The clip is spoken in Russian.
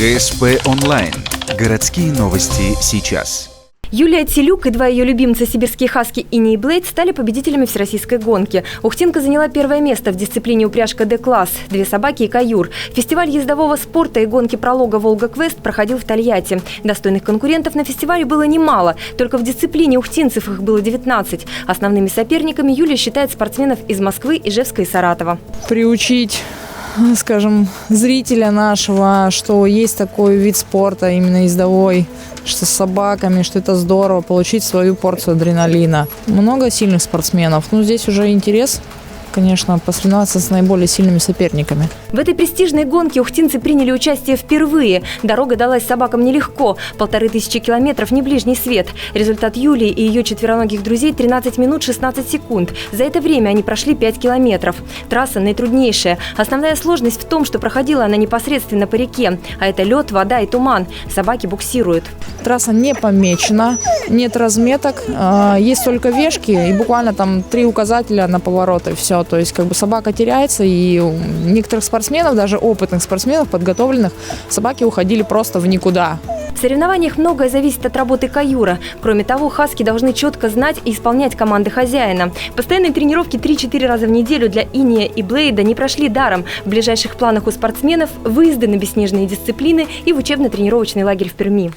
ГСП онлайн. Городские новости сейчас. Юлия Телюк и два ее любимца сибирские хаски Ини и Блейд стали победителями всероссийской гонки. Ухтинка заняла первое место в дисциплине упряжка Д-класс, две собаки и каюр. Фестиваль ездового спорта и гонки пролога «Волга-Квест» проходил в Тольятти. Достойных конкурентов на фестивале было немало. Только в дисциплине ухтинцев их было 19. Основными соперниками Юлия считает спортсменов из Москвы, Ижевска и Саратова. Приучить, скажем, зрителя нашего, что есть такой вид спорта, именно ездовой, что с собаками, что это здорово, получить свою порцию адреналина. Много сильных спортсменов, но здесь уже интерес, конечно, посоревноваться с наиболее сильными соперниками. В этой престижной гонке ухтинцы приняли участие впервые. Дорога далась собакам нелегко. 1500 километров – не ближний свет. Результат Юлии и ее четвероногих друзей – 13 минут 16 секунд. За это время они прошли 5 километров. Трасса наитруднейшая. Основная сложность в том, что проходила она непосредственно по реке. А это лед, вода и туман. Собаки буксируют. Трасса не помечена, нет разметок, есть только вешки и буквально там 3 указателя на повороты, и все. То есть как бы собака теряется, и у некоторых спортсменов, даже опытных спортсменов, подготовленных, собаки уходили просто в никуда. В соревнованиях многое зависит от работы каюра. Кроме того, хаски должны четко знать и исполнять команды хозяина. Постоянные тренировки 3-4 раза в неделю для Иния и Блейда не прошли даром. В ближайших планах у спортсменов выезды на бесснежные дисциплины и в учебно-тренировочный лагерь в Перми.